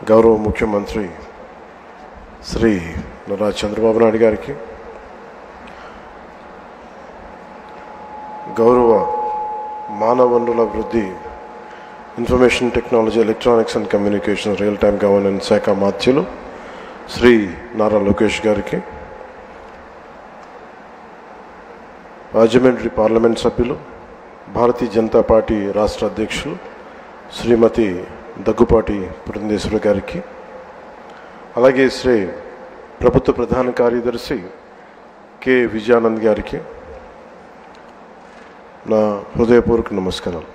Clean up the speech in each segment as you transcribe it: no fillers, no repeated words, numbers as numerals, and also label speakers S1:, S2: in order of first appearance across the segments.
S1: గౌరవ ముఖ్యమంత్రి శ్రీ నారా చంద్రబాబు నాయుడు గారికి, గౌరవ మానవ వనరుల అభివృద్ధి, information technology, electronics and communication, real time governance శాఖ మాత్యులు శ్రీ నారా లోకేష్ గారికి, రాజమండ్రి పార్లమెంట్ సభ్యులు, భారతీయ జనతా పార్టీ రాష్ట్ర అధ్యక్షులు శ్రీమతి దగ్గుపాటి పురంధేశ్వరి గారికి, అలాగే శ్రీ ప్రభుత్వ ప్రధాన కార్యదర్శి కె విజయానంద్ గారికి నా హృదయపూర్వక నమస్కారాలు.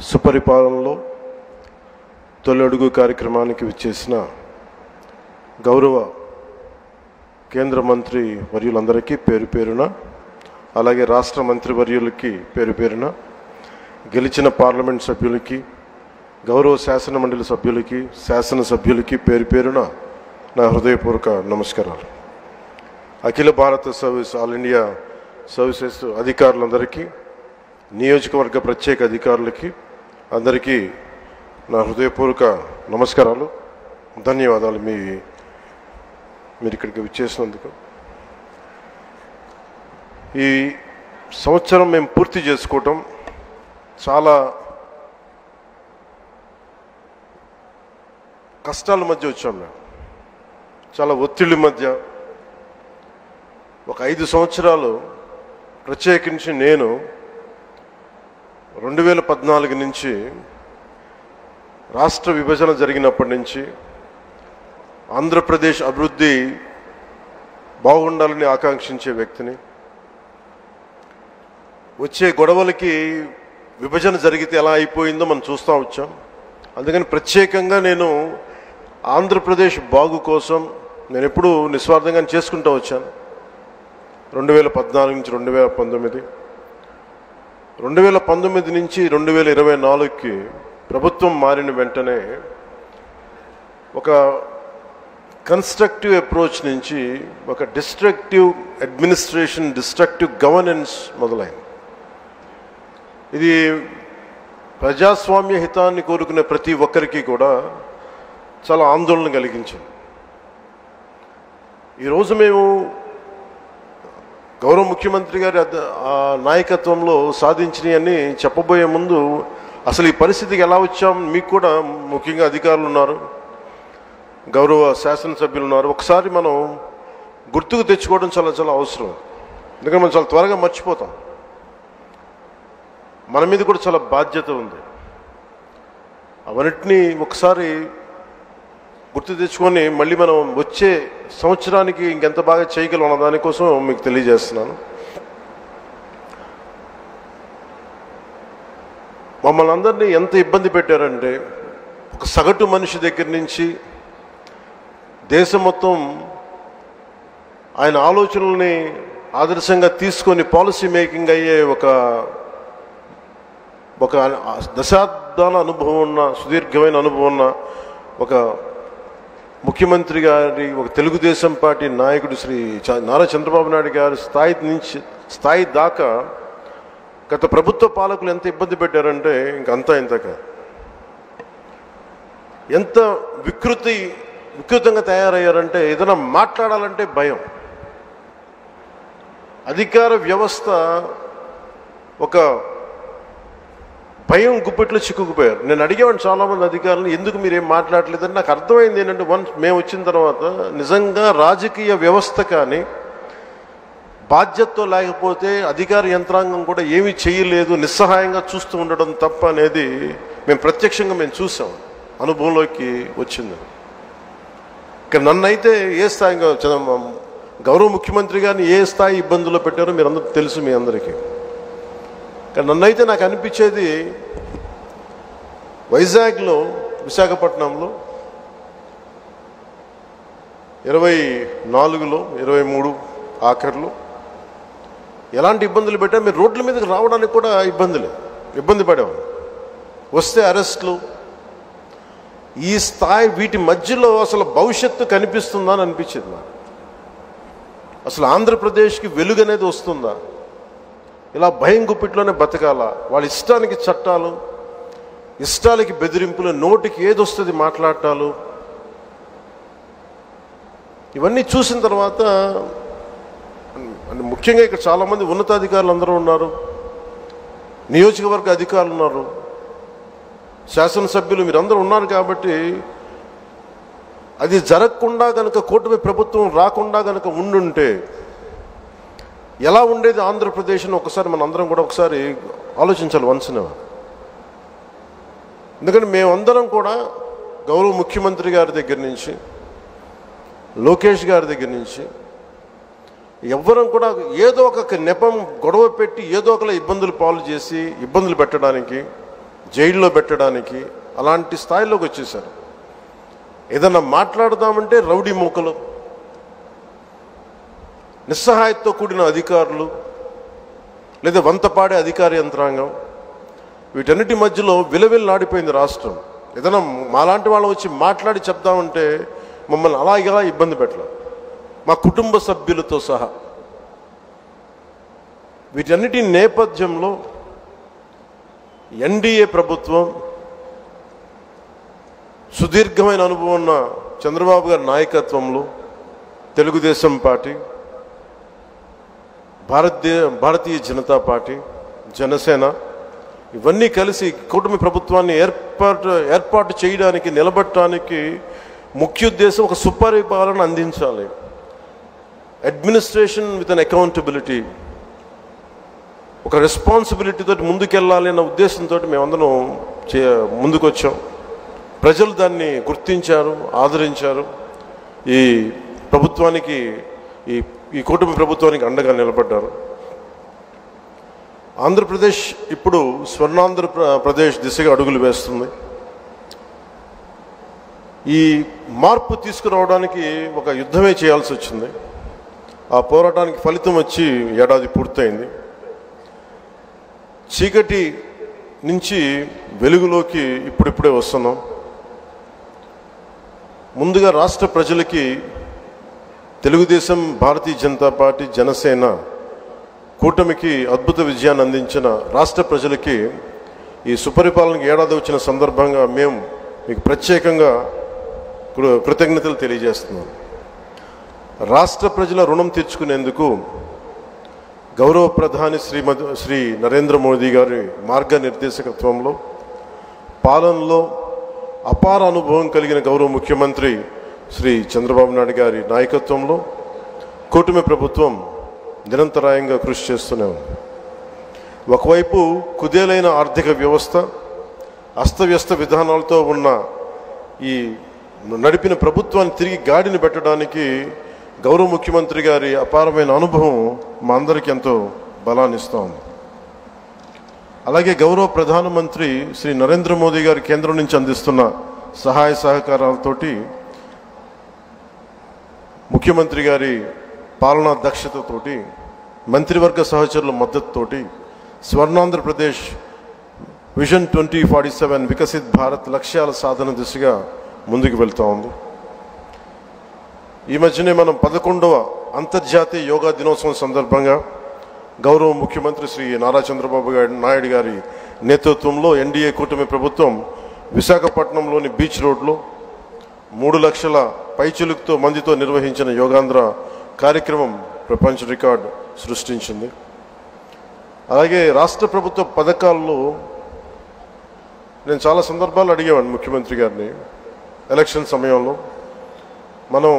S1: సుపరిపాలనలో తొలి అడుగు కార్యక్రమానికి విచ్చేసిన గౌరవ కేంద్ర మంత్రి వర్యులందరికీ పేరు పేరున, అలాగే రాష్ట్ర మంత్రివర్యులకి పేరు పేరున, గెలిచిన పార్లమెంట్ సభ్యులకి, గౌరవ శాసన మండలి సభ్యులకి, శాసనసభ్యులకి పేరు పేరున నా హృదయపూర్వక నమస్కారాలు. అఖిల భారత సర్వీస్, ఆల్ ఇండియా సర్వీసెస్ అధికారులందరికీ, నియోజకవర్గ ప్రత్యేక అధికారులకి అందరికీ నా హృదయపూర్వక నమస్కారాలు, ధన్యవాదాలు మీరు ఇక్కడికి విచ్చేసినందుకు. ఈ సంవత్సరం మేము పూర్తి చేసుకోవటం చాలా కష్టాల మధ్య వచ్చాం. మేము చాలా ఒత్తిడి మధ్య ఒక 5 సంవత్సరాలు, ప్రత్యేకించి నేను 2014 నుంచి రాష్ట్ర విభజన జరిగినప్పటి నుంచి ఆంధ్రప్రదేశ్ అభివృద్ధి బాగుండాలని ఆకాంక్షించే వ్యక్తిని. వచ్చే గొడవలకి విభజన జరిగితే ఎలా అయిపోయిందో మనం చూస్తూ వచ్చాం. అందుకని ప్రత్యేకంగా నేను ఆంధ్రప్రదేశ్ బాగు కోసం నేను ఎప్పుడూ నిస్వార్థంగా చేసుకుంటూ వచ్చాను. 2014 నుంచి 2019, 2019 నుంచి 2024కి ప్రభుత్వం మారిన వెంటనే ఒక కన్స్ట్రక్టివ్ అప్రోచ్ నుంచి ఒక డిస్ట్రక్టివ్ అడ్మినిస్ట్రేషన్, డిస్ట్రక్టివ్ గవర్నెన్స్ మొదలైంది. ఇది ప్రజాస్వామ్య హితాన్ని కోరుకునే ప్రతి ఒక్కరికి కూడా చాలా ఆందోళన కలిగించింది. ఈరోజు మేము గౌరవ ముఖ్యమంత్రి గారి నాయకత్వంలో సాధించినవన్నీ చెప్పబోయే ముందు అసలు ఈ పరిస్థితికి ఎలా వచ్చాం, మీకు కూడా ముఖ్యంగా అధికారులు ఉన్నారు, గౌరవ శాసనసభ్యులు ఉన్నారు, ఒకసారి మనం గుర్తుకు తెచ్చుకోవడం చాలా చాలా అవసరం. ఎందుకంటే మనం చాలా త్వరగా మర్చిపోతాం. మన మీద కూడా చాలా బాధ్యత ఉంది. అవన్నిటినీ ఒకసారి గుర్తు తెచ్చుకొని మళ్ళీ మనం వచ్చే సంవత్సరానికి ఇంకెంత బాగా చేయగలం అన్న దానికోసం మీకు తెలియజేస్తున్నాను. మమ్మల్ని అందరినీ ఎంత ఇబ్బంది పెట్టారంటే, ఒక సగటు మనిషి దగ్గర నుంచి దేశం మొత్తం ఆయన ఆలోచనల్ని ఆదర్శంగా తీసుకొని పాలసీ మేకింగ్ అయ్యే ఒక దశాబ్దాల అనుభవం ఉన్న, సుదీర్ఘమైన అనుభవం ఉన్న ఒక ముఖ్యమంత్రి గారి, ఒక తెలుగుదేశం పార్టీ నాయకుడు శ్రీ నారా చంద్రబాబు నాయుడు గారి స్థాయి దాకా గత ప్రభుత్వ పాలకులు ఎంత ఇబ్బంది పెట్టారంటే ఇంకంతా ఇంతక ఎంత వికృతంగా తయారయ్యారంటే, ఏదైనా మాట్లాడాలంటే భయం. అధికార వ్యవస్థ ఒక భయం గుప్పెట్లో చిక్కుకుపోయారు. నేను అడిగేవాడిని చాలామంది అధికారులు, ఎందుకు మీరేం మాట్లాడలేదని. నాకు అర్థమైంది ఏంటంటే, మేము వచ్చిన తర్వాత నిజంగా రాజకీయ వ్యవస్థ కానీ బాధ్యతతో లేకపోతే అధికార యంత్రాంగం కూడా ఏమీ చేయలేదు, నిస్సహాయంగా చూస్తూ ఉండడం తప్ప అనేది మేము ప్రత్యక్షంగా చూసాం, అనుభవంలోకి వచ్చింది. ఇక్కడ నన్నైతే ఏ స్థాయిగా గౌరవ ముఖ్యమంత్రి గారిని ఏ స్థాయి ఇబ్బందుల్లో పెట్టారో మీరు అందరూ తెలుసు, మీ అందరికీ. కానీ నన్నైతే నాకు అనిపించేది, వైజాగ్లో, విశాఖపట్నంలో 24లో 23 ఆఖర్లు ఎలాంటి ఇబ్బందులు పెట్టా, మీరు రోడ్ల మీదకి రావడానికి కూడా ఇబ్బంది పడేవాళ్ళు. వస్తే అరెస్టులు. ఈ స్థాయి, వీటి మధ్యలో అసలు భవిష్యత్తు కనిపిస్తుందా అని అనిపించింది నాకు. అసలు ఆంధ్రప్రదేశ్కి వెలుగు అనేది వస్తుందా? ఇలా భయం గుప్పిట్లోనే బతకాల? వాళ్ళ ఇష్టానికి చట్టాలు, ఇష్టాలకి బెదిరింపులు, నోటికి ఏదొస్తుంది మాట్లాడటాలు, ఇవన్నీ చూసిన తర్వాత ముఖ్యంగా ఇక్కడ చాలామంది ఉన్నతాధికారులు అందరూ ఉన్నారు, నియోజకవర్గ అధికారులు ఉన్నారు, శాసనసభ్యులు మీరందరూ ఉన్నారు. కాబట్టి అది జరగకుండా కనుక, కూటమి ప్రభుత్వం రాకుండా కనుక ఉండుంటే ఎలా ఉండేది ఆంధ్రప్రదేశ్ని ఒకసారి మన అందరం కూడా ఒకసారి ఆలోచించాలి వన్స్న. ఎందుకంటే మేమందరం కూడా గౌరవ ముఖ్యమంత్రి గారి దగ్గర నుంచి, లోకేష్ గారి దగ్గర నుంచి ఎవ్వరం కూడా ఏదో ఒక నెపం గొడవ పెట్టి ఏదో ఒకలా ఇబ్బందులు పాలు చేసి ఇబ్బందులు పెట్టడానికి, జైల్లో పెట్టడానికి అలాంటి స్థాయిలోకి వచ్చేసారు. ఏదన్నా మాట్లాడదామంటే రౌడీ మూకలు, నిస్సహాయతతో కూడిన అధికారులు, లేదా వంతపాడే అధికార యంత్రాంగం, వీటన్నిటి మధ్యలో విలవిల్లాడిపోయింది రాష్ట్రం. ఏదైనా మాలాంటి వాళ్ళం వచ్చి మాట్లాడి చెప్దామంటే మమ్మల్ని అలాగే ఇబ్బంది పెట్టలేదు, మా కుటుంబ సభ్యులతో సహా. వీటన్నిటి నేపథ్యంలో ఎన్డీఏ ప్రభుత్వం, సుదీర్ఘమైన అనుభవం ఉన్న చంద్రబాబు గారి నాయకత్వంలో తెలుగుదేశం పార్టీ, భారతీయ జనతా పార్టీ, జనసేన ఇవన్నీ కలిసి కూటమి ప్రభుత్వాన్ని ఏర్పాటు చేయడానికి, నిలబెట్టడానికి ముఖ్య ఉద్దేశం ఒక సుపరిపాలన అందించాలి, అడ్మినిస్ట్రేషన్ విత్ అన్ అకౌంటబిలిటీ, ఒక రెస్పాన్సిబిలిటీ తోటి ముందుకెళ్ళాలి అన్న ఉద్దేశంతో మేమందరం ముందుకు వచ్చాం. ప్రజలు దాన్ని గుర్తించారు, ఆదరించారు. ఈ ప్రభుత్వానికి, ఈ కూటమి ప్రభుత్వానికి అండగా నిలబడ్డారు. ఆంధ్రప్రదేశ్ ఇప్పుడు స్వర్ణాంధ్రప్రదేశ్ దిశగా అడుగులు వేస్తుంది. ఈ మార్పు తీసుకురావడానికి ఒక యుద్ధమే చేయాల్సి వచ్చింది. ఆ పోరాటానికి ఫలితం వచ్చి ఏడాది పూర్తయింది. చీకటి నుంచి వెలుగులోకి ఇప్పుడిప్పుడే వస్తున్నాం. ముందుగా రాష్ట్ర ప్రజలకి తెలుగుదేశం, భారతీయ జనతా పార్టీ, జనసేన కూటమికి అద్భుత విజయాన్ని అందించిన రాష్ట్ర ప్రజలకి ఈ సుపరిపాలనకి ఏడాది వచ్చిన సందర్భంగా మేము మీకు ప్రత్యేకంగా కృతజ్ఞతలు తెలియజేస్తున్నాం. రాష్ట్ర ప్రజల రుణం తీర్చుకునేందుకు గౌరవ ప్రధాని శ్రీ నరేంద్ర మోదీ గారి మార్గనిర్దేశకత్వంలో, పాలనలో అపార అనుభవం కలిగిన గౌరవ ముఖ్యమంత్రి శ్రీ చంద్రబాబు నాయుడు గారి నాయకత్వంలో కూటమి ప్రభుత్వం నిరంతరాయంగా కృషి చేస్తూనే ఉంది. ఒకవైపు కుదేలైన ఆర్థిక వ్యవస్థ, అస్తవ్యస్త విధానాలతో ఉన్న ఈ నడిపిన ప్రభుత్వాన్ని తిరిగి గాడిని పెట్టడానికి గౌరవ ముఖ్యమంత్రి గారి అపారమైన అనుభవం మా అందరికీ ఎంతో బలాన్ని ఇస్తూ ఉంది. అలాగే గౌరవ ప్రధానమంత్రి శ్రీ నరేంద్ర మోదీ గారి కేంద్రం నుంచి అందిస్తున్న సహాయ సహకారాలతోటి, ముఖ్యమంత్రి గారి పాలనా దక్షతతోటి, మంత్రివర్గ సహచరుల మద్దతుతోటి స్వర్ణాంధ్రప్రదేశ్ విజన్ 2047 వికసిత్ భారత్ లక్ష్యాల సాధన దిశగా ముందుకు వెళ్తూ ఉంది. ఈ మధ్యనే మనం 11వ అంతర్జాతీయ యోగా దినోత్సవం సందర్భంగా గౌరవ ముఖ్యమంత్రి శ్రీ నారా చంద్రబాబు నాయుడు గారి నేతృత్వంలో ఎన్డీఏ కూటమి ప్రభుత్వం విశాఖపట్నంలోని బీచ్ రోడ్లో 3 లక్షల పైచిలుకుతో మందితో నిర్వహించిన యోగాంధ్ర కార్యక్రమం ప్రపంచ రికార్డు సృష్టించింది. అలాగే రాష్ట్ర ప్రభుత్వ పథకాల్లో నేను చాలా సందర్భాలు అడిగేవాడిని ముఖ్యమంత్రి గారిని. ఎలక్షన్ సమయంలో మనం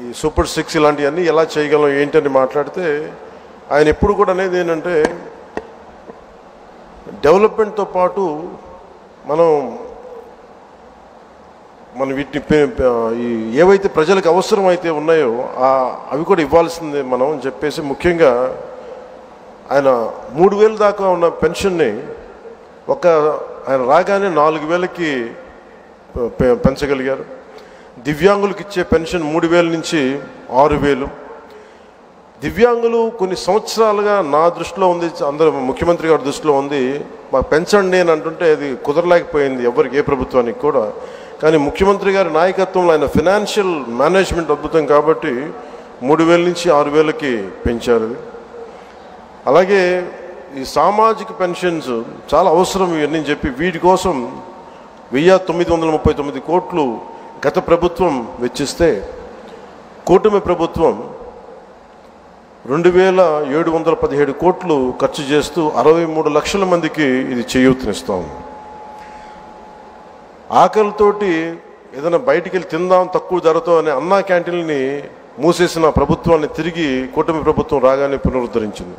S1: ఈ సూపర్ 6 ఇలాంటివన్నీ ఎలా చేయగలం ఏంటని మాట్లాడితే ఆయన ఎప్పుడు కూడా అనేది ఏంటంటే, డెవలప్మెంట్తో పాటు మనం వీటిని ఏవైతే ప్రజలకు అవసరం అయితే ఉన్నాయో అవి కూడా ఇవ్వాల్సిందే మనం అని చెప్పేసి, ముఖ్యంగా ఆయన 3,000 దాకా ఉన్న పెన్షన్ని ఆయన రాగానే 4,000కి పెంచగలిగారు. దివ్యాంగులకు ఇచ్చే పెన్షన్ 3,000 నుంచి 6,000. దివ్యాంగులు కొన్ని సంవత్సరాలుగా నా దృష్టిలో ఉంది, అందరూ ముఖ్యమంత్రి గారి దృష్టిలో ఉంది, మాకు పెంచండి అని అంటుంటే అది కుదరలేకపోయింది ఎవరికి, ఏ ప్రభుత్వానికి కూడా. కానీ ముఖ్యమంత్రి గారి నాయకత్వంలో ఆయన ఫినాన్షియల్ మేనేజ్మెంట్ అద్భుతం కాబట్టి 3,000 నుంచి 6,000కి పెంచారు. అలాగే ఈ సామాజిక పెన్షన్స్ చాలా అవసరం ఇవన్నీ చెప్పి వీటి కోసం 1939 కోట్లు గత ప్రభుత్వం వెచ్చిస్తే కూటమి ప్రభుత్వం 2717 కోట్లు ఖర్చు చేస్తూ 63 లక్షల మందికి ఇది చేయూతనిస్తాం. ఆకలితోటి ఏదైనా బయటికి వెళ్ళి తిందాం తక్కువ ధరతో అనే అన్నా క్యాంటీన్ని మూసేసిన ప్రభుత్వాన్ని తిరిగి కూటమి ప్రభుత్వం రాగానే పునరుద్ధరించింది.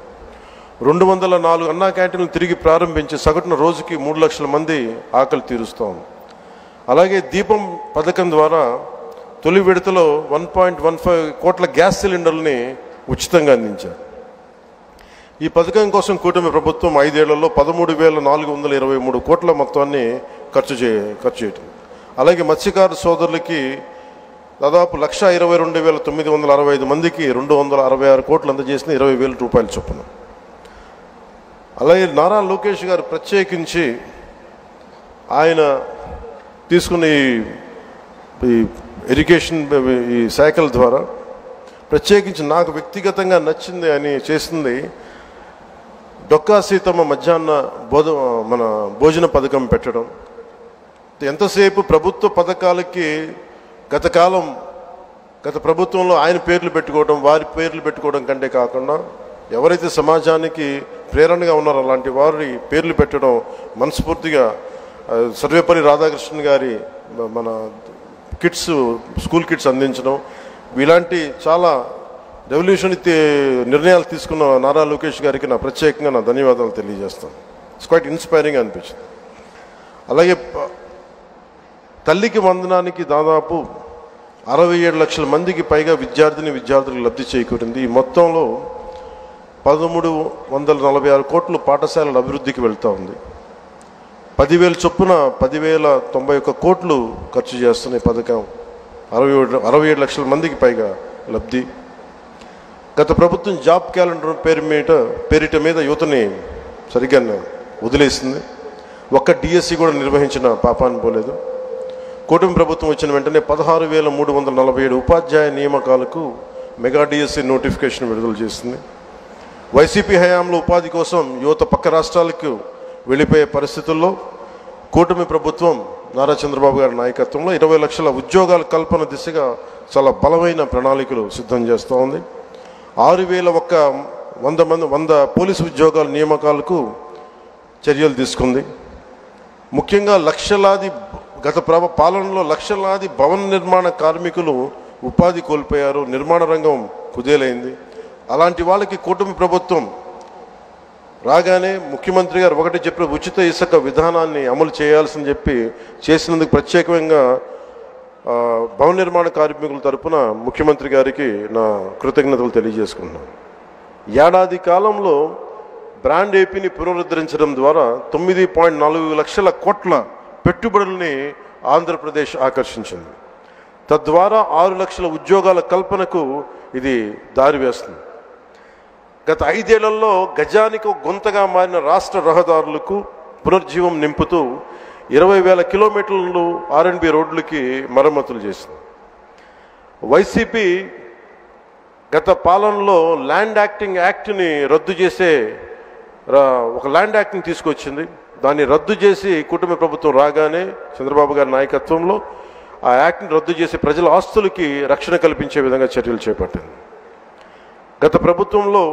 S1: 204 అన్నా క్యాంటీన్లు తిరిగి ప్రారంభించి సగటున రోజుకి 3 లక్షల మంది ఆకలి తీరుస్తాం. అలాగే దీపం పథకం ద్వారా తొలి విడతలో 1.15 కోట్ల గ్యాస్ సిలిండర్లని ఉచితంగా అందించారు. ఈ పథకం కోసం కూటమి ప్రభుత్వం 5 ఏళ్లలో 13,423 కోట్ల మొత్తాన్ని ఖర్చు చేయటం. అలాగే మత్స్యకార సోదరులకి దాదాపు 1,22,965 మందికి 266 కోట్లు అందజేసిన 20,000 రూపాయల చొప్పున. అలాగే నారా లోకేష్ గారు ప్రత్యేకించి ఆయన తీసుకున్న ఈ ఇరిగేషన్ ఈ శాఖల ద్వారా ప్రత్యేకించి నాకు వ్యక్తిగతంగా నచ్చింది అని చేసింది డొక్కా సీతమ్మ మధ్యాహ్న భోజన పథకం పెట్టడం. ఎంతసేపు ప్రభుత్వ పథకాలకి గత ప్రభుత్వంలో ఆయన పేర్లు పెట్టుకోవడం, వారి పేర్లు పెట్టుకోవడం కంటే కాకుండా ఎవరైతే సమాజానికి ప్రేరణగా ఉన్నారో అలాంటి వారి పేర్లు పెట్టడం మనస్ఫూర్తిగా సర్వేపల్లి రాధాకృష్ణన్ గారి మన కిట్స్ స్కూల్ కిట్స్ అందించడం, ఇలాంటి చాలా రెవల్యూషన్ నిర్ణయాలు తీసుకున్న నారా లోకేష్ గారికి నా ప్రత్యేకంగా నా ధన్యవాదాలు తెలియజేస్తాను. ఇట్స్ క్వైట్ ఇన్స్పైరింగ్ అనిపించింది. అలాగే తల్లికి వందనానికి దాదాపు 67 లక్షల మందికి పైగా విద్యార్థులకు లబ్ధి చేకూరింది. ఈ మొత్తంలో 1,346 కోట్లు పాఠశాలల అభివృద్ధికి వెళ్తూ ఉంది. 10,000 చొప్పున 10,091 కోట్లు ఖర్చు చేస్తున్న ఈ పథకం 67 లక్షల మందికి పైగా లబ్ధి. గత ప్రభుత్వం జాబ్ క్యాలెండర్ పేరిట మీద యువతని సరిగ్గా వదిలేసింది. ఒక్క డిఎస్సి కూడా నిర్వహించిన పాపాన్ని పోలేదు. కూటమి ప్రభుత్వం వచ్చిన వెంటనే 16,347 ఉపాధ్యాయ నియామకాలకు మెగా డిఎస్సి నోటిఫికేషన్ విడుదల చేసింది. వైసీపీ హయాంలో ఉపాధి కోసం యువత పక్క రాష్ట్రాలకు వెళ్ళిపోయే పరిస్థితుల్లో కూటమి ప్రభుత్వం నారా చంద్రబాబు గారి నాయకత్వంలో 20 లక్షల ఉద్యోగాల కల్పన దిశగా చాలా బలమైన ప్రణాళికలు సిద్ధం చేస్తూ ఉంది. 6,100 పోలీసు ఉద్యోగాల నియామకాలకు చర్యలు తీసుకుంది. ముఖ్యంగా గత పాలనలో లక్షలాది భవన నిర్మాణ కార్మికులు ఉపాధి కోల్పోయారు. నిర్మాణ రంగం కుదేలైంది. అలాంటి వాళ్ళకి కూటమి ప్రభుత్వం రాగానే ముఖ్యమంత్రి గారు ఒకటి చెప్పిన ఉచిత ఇసుక విధానాన్ని అమలు చేయాల్సిందని చెప్పి చేసినందుకు ప్రత్యేకంగా భవన నిర్మాణ కార్మికుల తరపున ముఖ్యమంత్రి గారికి నా కృతజ్ఞతలు తెలియజేసుకుంటున్నాను. ఏడాది కాలంలో బ్రాండ్ ఏపీని పునరుద్ధరించడం ద్వారా 9.4 లక్షల కోట్ల పెట్టుబడుల్ని ఆంధ్రప్రదేశ్ ఆకర్షించింది. తద్వారా 6 లక్షల ఉద్యోగాల కల్పనకు ఇది దారి వేస్తుంది. గత 5 ఏళ్లలో గజానికి గొంతగా మారిన రాష్ట్ర రహదారులకు పునర్జీవం నింపుతూ 20,000 కిలోమీటర్లు ఆర్ఎండ్బి రోడ్లకి మరమ్మతులు చేసింది. వైసీపీ గత పాలనలో ల్యాండ్ యాక్ట్ని రద్దు చేసే ఒక ల్యాండ్ యాక్ట్ని తీసుకొచ్చింది. దాన్ని రద్దు చేసి కూటమి ప్రభుత్వం రాగానే చంద్రబాబు గారి నాయకత్వంలో ఆ యాక్ట్ని రద్దు చేసి ప్రజల ఆస్తులకి రక్షణ కల్పించే విధంగా చర్యలు చేపట్టింది. గత ప్రభుత్వంలో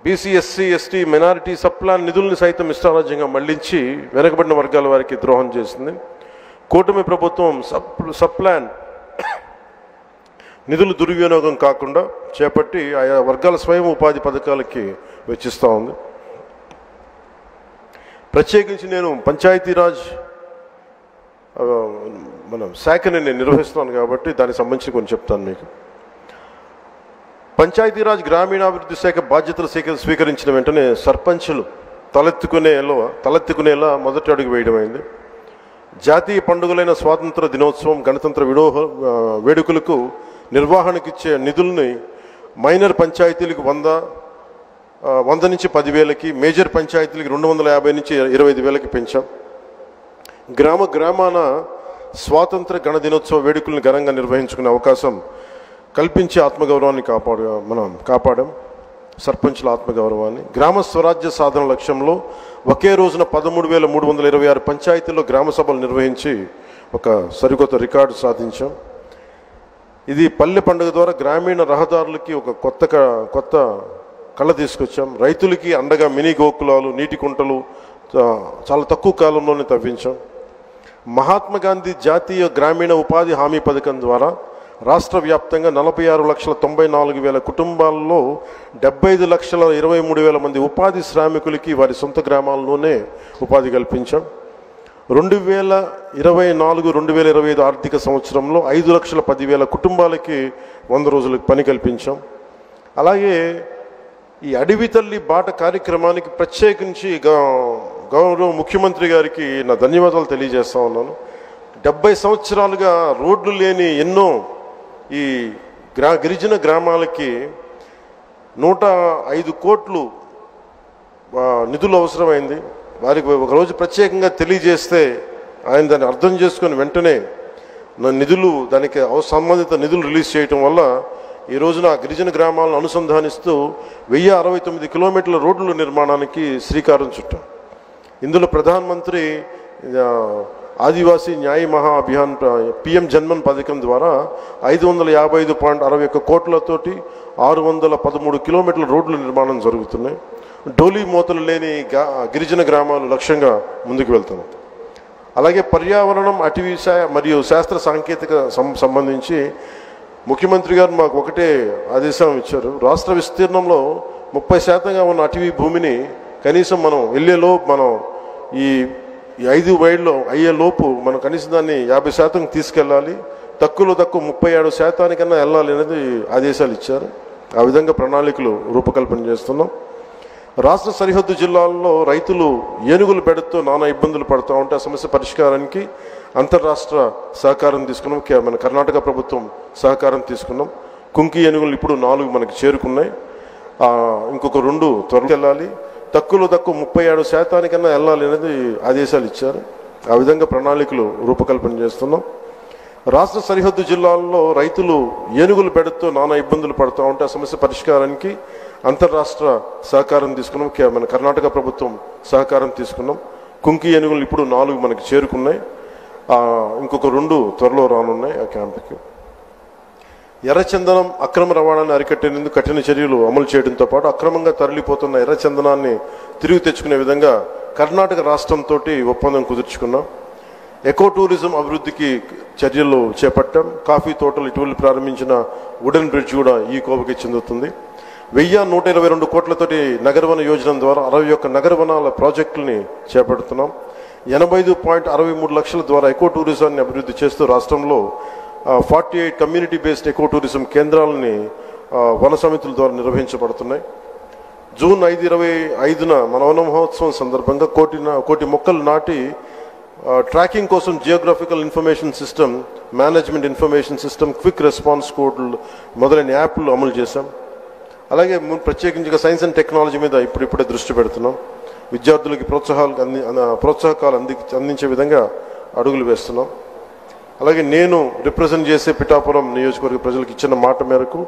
S1: BC, SC, ST, minority sub plan నిధుల్ని సైతం ఇష్టారాజ్యంగా మళ్లించి వెనకబడిన వర్గాల వారికి ద్రోహం చేసింది. కూటమి ప్రభుత్వం సప్లాన్ నిధులు దుర్వినియోగం కాకుండా చేపట్టి ఆయా వర్గాల స్వయం ఉపాధి పథకాలకి వెచ్చిస్తూ ఉంది. ప్రత్యేకించి నేను పంచాయతీరాజ్ శాఖని నేను నిర్వహిస్తున్నాను కాబట్టి దానికి సంబంధించి కొంచెం చెప్తాను మీకు. పంచాయతీరాజ్ గ్రామీణాభివృద్ధి శాఖ బాధ్యతలు స్వీకరించిన వెంటనే సర్పంచులు తలెత్తుకునేలా మొదటి అడుగు వేయడమైంది. జాతీయ పండుగలైన స్వాతంత్ర దినోత్సవం, గణతంత్ర వేడుకలకు నిర్వహణకిచ్చే నిధుల్ని మైనర్ పంచాయతీలకు 100 నుంచి 10,000కి, మేజర్ పంచాయతీలకు 250 నుంచి 25,000కి పెంచాం. గ్రామాన స్వాతంత్ర గణ దినోత్సవ వేడుకలను ఘనంగా నిర్వహించుకునే అవకాశం కల్పించి ఆత్మగౌరవాన్ని కాపాడాం. సర్పంచుల ఆత్మగౌరవాన్ని, గ్రామ స్వరాజ్య సాధన లక్ష్యంలో ఒకే రోజున 13,326 పంచాయతీల్లో గ్రామ సభలు నిర్వహించి ఒక సరికొత్త రికార్డు సాధించాం. ఇది పల్లె పండుగ ద్వారా గ్రామీణ రహదారులకి ఒక కొత్త కళ తీసుకొచ్చాం. రైతులకి అండగా మినీ గోకులాలు, నీటి కుంటలు చాలా తక్కువ కాలంలోనే తవ్వించాం. మహాత్మా గాంధీ జాతీయ గ్రామీణ ఉపాధి హామీ పథకం ద్వారా రాష్ట్ర వ్యాప్తంగా 46,94,000 కుటుంబాల్లో 75,23,000 మంది ఉపాధి శ్రామికులకి వారి సొంత గ్రామాల్లోనే ఉపాధి కల్పించాం. 2024-2025 ఆర్థిక సంవత్సరంలో 5,10,000 కుటుంబాలకి 100 రోజులకు పని కల్పించాం. అలాగే ఈ అడవి తల్లి బాట కార్యక్రమానికి ప్రత్యేకించి గౌరవ ముఖ్యమంత్రి గారికి నా ధన్యవాదాలు తెలియజేస్తా ఉన్నాను. 70 సంవత్సరాలుగా రోడ్లు లేని ఎన్నో ఈ గిరిజన గ్రామాలకి 105 కోట్లు నిధులు అవసరమైంది. వారికి ఒకరోజు ప్రత్యేకంగా తెలియజేస్తే ఆయన దాన్ని అర్థం చేసుకొని వెంటనే దానికి సంబంధిత నిధులు రిలీజ్ చేయటం వల్ల ఈ రోజున గిరిజన గ్రామాలను అనుసంధానిస్తూ 1069 కిలోమీటర్ల రోడ్ల నిర్మాణానికి శ్రీకారం చుట్టాం. ఇందులో ప్రధానమంత్రి ఆదివాసీ న్యాయ మహా అభియాన్ పిఎం జన్మన్ పథకం ద్వారా 555.61 కోట్లతోటి 613 కిలోమీటర్ల రోడ్ల నిర్మాణం జరుగుతున్నాయి. డోలీ మూతలు లేని గిరిజన గ్రామాలు లక్ష్యంగా ముందుకు వెళ్తున్నాం. అలాగే పర్యావరణం, అటవీ మరియు శాస్త్ర సాంకేతిక సంబంధించి ముఖ్యమంత్రి గారు మాకు ఒకటే ఆదేశం ఇచ్చారు. రాష్ట్ర విస్తీర్ణంలో 30% ఉన్న అటవీ భూమిని కనీసం మనం మనం ఈ 5 వైడ్లో అయ్యేలోపు మనం కనీసం దాన్ని 50% తీసుకెళ్ళాలి, తక్కువ 37% వెళ్ళాలి అనేది ఆదేశాలు ఇచ్చారు. ఆ విధంగా ప్రణాళికలు రూపకల్పన చేస్తున్నాం. రాష్ట్ర సరిహద్దు జిల్లాల్లో రైతులు ఏనుగులు పెడుతూ నానా ఇబ్బందులు పడుతూ ఉంటే ఆ సమస్య పరిష్కారానికి అంతర్రాష్ట్ర సహకారం తీసుకున్నాం. మన కర్ణాటక ప్రభుత్వం సహకారం తీసుకున్నాం. కుంకి ఏనుగులు ఇప్పుడు 4 మనకి చేరుకున్నాయి. ఇంకొక 2 త్వరగా వెళ్ళాలి, తక్కువ 37% వెళ్ళాలి అనేది ఆదేశాలు ఇచ్చారు. ఆ విధంగా ప్రణాళికలు రూపకల్పన చేస్తున్నాం. రాష్ట్ర సరిహద్దు జిల్లాల్లో రైతులు ఏనుగులు పెడుతూ నానా ఇబ్బందులు పడుతూ ఉంటే ఆ సమస్య పరిష్కారానికి అంతర్రాష్ట్ర సహకారం తీసుకున్నాం. మన కర్ణాటక ప్రభుత్వం సహకారం తీసుకున్నాం. కుంకి ఏనుగులు ఇప్పుడు 4 మనకి చేరుకున్నాయి. ఇంకొక 2 త్వరలో రానున్నాయి ఆ క్యాంపుకి. ఎర్రచందనం అక్రమ రవాణాన్ని అరికట్టేందుకు కఠిన చర్యలు అమలు చేయడంతో పాటు అక్రమంగా తరలిపోతున్న ఎర్రచందనాన్ని తిరిగి తెచ్చుకునే విధంగా కర్ణాటక రాష్ట్రంతో ఒప్పందం కుదుర్చుకున్నాం. ఎకో టూరిజం అభివృద్ధికి చర్యలు చేపట్టాం. కాఫీ తోటలు ఇటీవల ప్రారంభించిన వుడెన్ బ్రిడ్జ్ కూడా ఈ కోవకి చెందుతుంది. 1,122 కోట్లతోటి నగరవన యోజన ద్వారా 61 నగరవనాల ప్రాజెక్టులని చేపడుతున్నాం. 85.63 లక్షల ద్వారా ఎకో టూరిజాన్ని అభివృద్ధి చేస్తూ రాష్ట్రంలో 48 కమ్యూనిటీ బేస్డ్ ఎకో టూరిజం కేంద్రాలని వన సమితుల ద్వారా నిర్వహించబడుతున్నాయి. జూన్ 5, మన వన మహోత్సవం సందర్భంగా కోటి మొక్కలు నాటి ట్రాకింగ్ కోసం geographical information system, management information system, quick response కోడ్లు మొదలైన యాప్లు అమలు చేశాం. అలాగే ప్రత్యేకించి సైన్స్ అండ్ టెక్నాలజీ మీద ఇప్పుడే దృష్టి పెడుతున్నాం. విద్యార్థులకి ప్రోత్సాహకాలు అందించే విధంగా అడుగులు వేస్తున్నాం. అలాగే నేను రిప్రజెంట్ చేసే పిఠాపురం నియోజకవర్గ ప్రజలకు ఇచ్చిన మాట మేరకు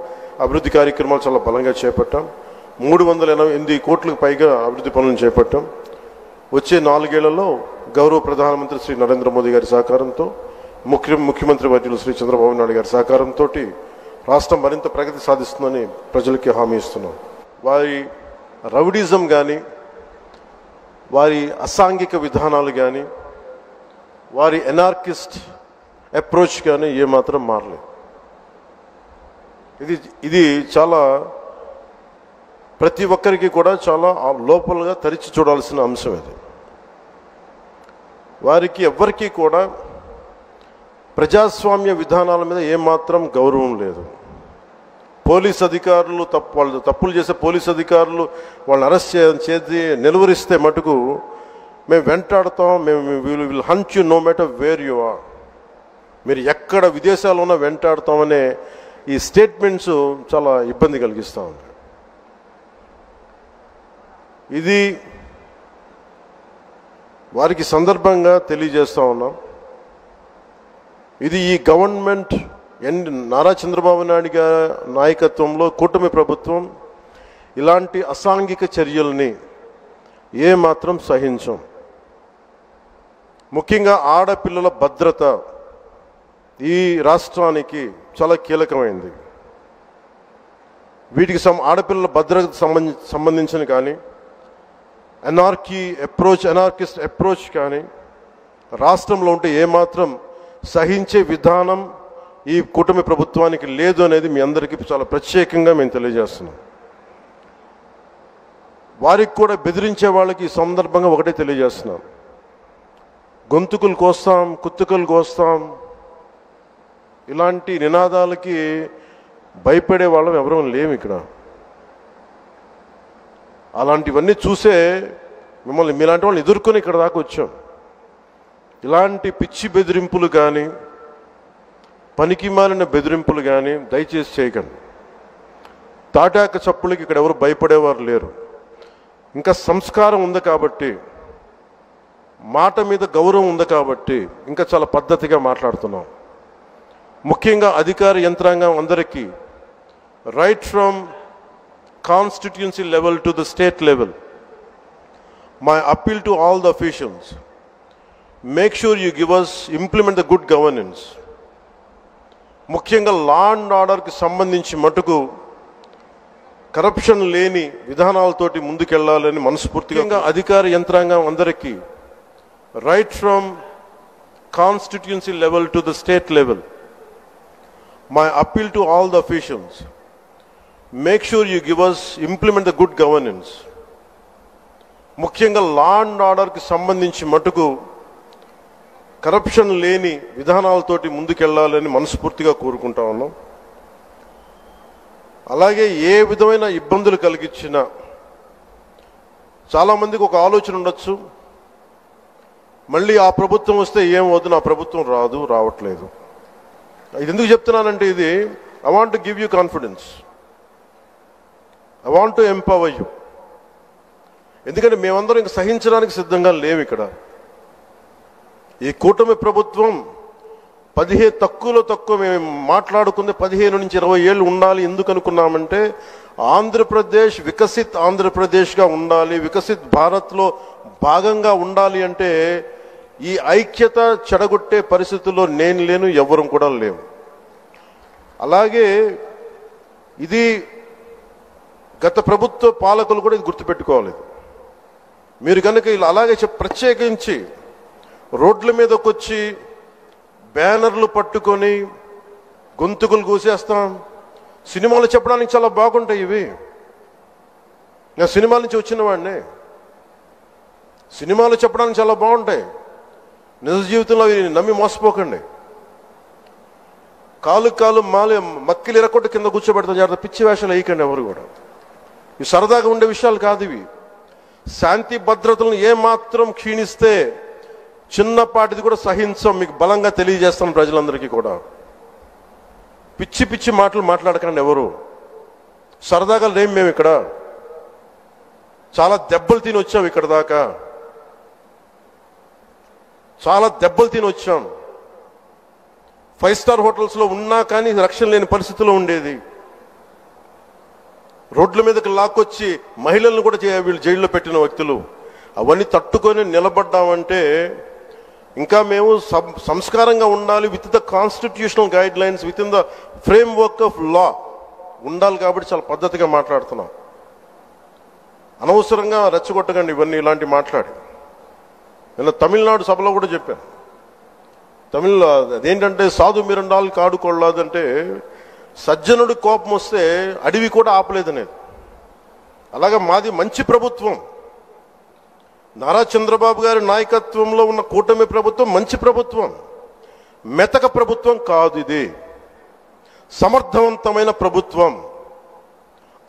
S1: అభివృద్ధి కార్యక్రమాలు చాలా బలంగా చేపట్టాం. 388 కోట్లకు పైగా అభివృద్ధి పనులను చేపట్టాం. వచ్చే 4 ఏళ్లలో గౌరవ ప్రధానమంత్రి శ్రీ నరేంద్ర మోదీ గారి సహకారంతో, ముఖ్యమంత్రి వర్యులు శ్రీ చంద్రబాబు నాయుడు గారి సహకారంతో రాష్ట్రం మరింత ప్రగతి సాధిస్తుందని ప్రజలకి హామీ ఇస్తున్నాం. వారి రౌడీజం కానీ, వారి అసాంఘిక విధానాలు కానీ, వారి ఎనార్కిస్ట్ అప్రోచ్ కానీ ఏమాత్రం మారలేదు. ఇది చాలా ప్రతి ఒక్కరికి కూడా చాలా లోపలగా తరిచి చూడాల్సిన అంశం. ఇది వారికి ఎవ్వరికీ కూడా ప్రజాస్వామ్య విధానాల మీద ఏమాత్రం గౌరవం లేదు. పోలీస్ అధికారులు వాళ్ళు తప్పులు చేసే పోలీస్ అధికారులు వాళ్ళని అరెస్ట్ చేసి నిలువరిస్తే మటుకు మేము వెంటాడతాం, will hunt you no matter where you are, మీరు ఎక్కడ విదేశాల్లో ఉన్నా వెంటాడతామనే ఈ స్టేట్మెంట్స్ చాలా ఇబ్బంది కలిగిస్తూ ఉంది. ఇది వారికి సందర్భంగా తెలియజేస్తూ ఉన్నాం. ఇది ఈ గవర్నమెంట్ నారా చంద్రబాబు నాయుడు గారి నాయకత్వంలో కూటమి ప్రభుత్వం ఇలాంటి అసాంఘిక చర్యల్ని ఏమాత్రం సహించం. ముఖ్యంగా ఆడపిల్లల భద్రత ఈ రాష్ట్రానికి చాలా కీలకమైంది. వీటికి ఆడపిల్లల భద్రతకు సంబంధించిన కానీ ఎనార్కిస్ట్ అప్రోచ్ కానీ రాష్ట్రంలో ఉంటే ఏమాత్రం సహించే విధానం ఈ కూటమి ప్రభుత్వానికి లేదు అనేది మీ అందరికీ చాలా ప్రత్యేకంగా మేము తెలియజేస్తున్నాం. వారికి కూడా బెదిరించే వాళ్ళకి ఈ సందర్భంగా ఒకటే తెలియజేస్తున్నాం, గొంతుకులు కోస్తాం, కుత్తుకలు కోస్తాం ఇలాంటి నినాదాలకి భయపడే వాళ్ళం ఎవరూ లేము ఇక్కడ. అలాంటివన్నీ చూసే మిమ్మల్ని మీలాంటి వాళ్ళని ఎదుర్కొని ఇక్కడ దాకా వచ్చాం. ఇలాంటి పిచ్చి బెదిరింపులు కానీ పనికి మాలిన బెదిరింపులు కానీ దయచేసి చేయకండి. తాటాక చప్పులకి ఇక్కడ ఎవరు భయపడేవారు లేరు. ఇంకా సంస్కారం ఉంది కాబట్టి, మాట మీద గౌరవం ఉంది కాబట్టి ఇంకా చాలా పద్ధతిగా మాట్లాడుతున్నాం. ముఖ్యంగా అధికార యంత్రాంగం అందరికీ right from constituency level to the state level, my appeal to all the officials, make sure you give us implement the good governance. ముఖ్యంగా లా అండ్ ఆర్డర్కి సంబంధించి మటుకు కరప్షన్ లేని విధానాలతోటి ముందుకెళ్లాలని మనస్ఫూర్తిగా అధికార యంత్రాంగం అందరికీ right from constituency level to the state level, my appeal to all the officials, make sure you give us implement the good governance. ముఖ్యంగా లా అండ్ ఆర్డర్కి సంబంధించి మటుకు కరప్షన్ లేని విధానాలతోటి ముందుకెళ్లాలని మనస్ఫూర్తిగా కోరుకుంటా ఉన్నాం. అలాగే ఏ విధమైన ఇబ్బందులు కలిగించినా చాలామందికి ఒక ఆలోచన ఉండొచ్చు, మళ్ళీ ఆ ప్రభుత్వం వస్తే ఏం వద్దు, నా ప్రభుత్వం రావట్లేదు. ఇది ఎందుకు చెప్తున్నానంటే, ఇది I want to give you confidence, I want to empower you. ఎందుకంటే మేమందరం ఇంక సహించడానికి సిద్ధంగా లేము ఇక్కడ. ఈ కూటమి ప్రభుత్వం తక్కువ మేము మాట్లాడుకుంది 15 నుంచి 20 ఏళ్ళు ఉండాలి. ఎందుకు అనుకున్నామంటే, ఆంధ్రప్రదేశ్ వికసిత్ ఆంధ్రప్రదేశ్గా ఉండాలి, వికసిత్ భారత్లో భాగంగా ఉండాలి. అంటే ఈ ఐక్యత చెడగొట్టే పరిస్థితుల్లో నేను లేను, ఎవరు కూడా లేవు. అలాగే ఇది గత ప్రభుత్వ పాలకులు కూడా ఇది గుర్తుపెట్టుకోవాలి. మీరు కనుక ఇలా అలాగే ప్రత్యేకించి రోడ్ల మీదకి వచ్చి బ్యానర్లు పట్టుకొని గొంతుకులు కూసేస్తాం, సినిమాలు చెప్పడానికి చాలా బాగుంటాయి ఇవి. నేను సినిమాల నుంచి వచ్చిన వాడిని, సినిమాలు చెప్పడానికి చాలా బాగుంటాయి. నిజ జీవితంలో అవి నమ్మి మోసపోకండి. కాలు మక్కిలు ఎరకొట్టు కింద కూర్చోబెడతాం. జాగ్రత్త, పిచ్చి వేషాలు వేయకండి ఎవరు కూడా. ఇవి సరదాగా ఉండే విషయాలు కాదు ఇవి. శాంతి భద్రతలను ఏమాత్రం క్షీణిస్తే చిన్నపాటిది కూడా సహించం. మీకు బలంగా తెలియజేస్తాను ప్రజలందరికీ కూడా. పిచ్చి పిచ్చి మాటలు మాట్లాడకండి ఎవరు. సరదాగా లేం మేము ఇక్కడ. చాలా దెబ్బలు తిని వచ్చాం ఇక్కడ దాకా, చాలా దెబ్బలు తిని వచ్చాం. 5 స్టార్ హోటల్స్లో ఉన్నా కానీ రక్షణ లేని పరిస్థితిలో ఉండేది. రోడ్ల మీదకి లాక్కొచ్చి మహిళలను కూడా వీళ్ళు జైల్లో పెట్టిన వ్యక్తులు. అవన్నీ తట్టుకొని నిలబడ్డామంటే ఇంకా మేము సంస్కారంగా ఉండాలి. With the constitutional guide lines, with in the frame work of law ఉండాలి. కాబట్టి చాలా పద్ధతిగా మాట్లాడుతున్నాం. అనవసరంగా రెచ్చగొట్టకండి ఇవన్నీ ఇలాంటి మాట్లాడి. నేను తమిళనాడు సభలో కూడా చెప్పాను. అదేంటంటే సాధు మిరండాలు కాడు కొల్లాదంటే, సజ్జనుడి కోపం వస్తే అడవి కూడా ఆపలేదనేది. అలాగే మాది మంచి ప్రభుత్వం. నారా చంద్రబాబు గారి నాయకత్వంలో ఉన్న కూటమి ప్రభుత్వం మంచి ప్రభుత్వం, మెతక ప్రభుత్వం కాదు. ఇది సమర్థవంతమైన ప్రభుత్వం,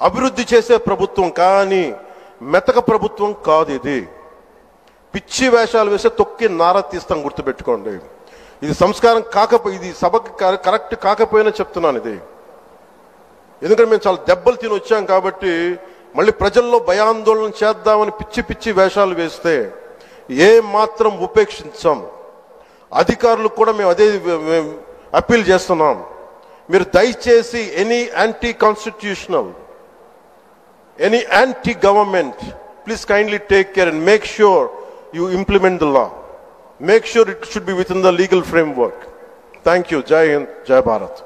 S1: అభివృద్ధి చేసే ప్రభుత్వం, కానీ మెతక ప్రభుత్వం కాదు. ఇది పిచ్చి వేషాలు వేసే తొక్కి నారా తీస్తాం, గుర్తుపెట్టుకోండి. ఇది సంస్కారం ఇది సభకి కరెక్ట్ కాకపోయినా చెప్తున్నాను ఇది. ఎందుకంటే మేము చాలా దెబ్బలు తిని వచ్చాం కాబట్టి మళ్ళీ ప్రజల్లో భయాందోళన చేద్దామని పిచ్చి పిచ్చి వేషాలు వేస్తే ఏ మాత్రం ఉపేక్షించాం. అధికారులకు కూడా మేము అదే అప్పీల్ చేస్తున్నాం. మీరు దయచేసి any anti constitutional, any anti-government, please kindly take care and make sure you implement the law. Make sure it should be within the legal framework. Thank you. Jai Hind, Jai Bharat.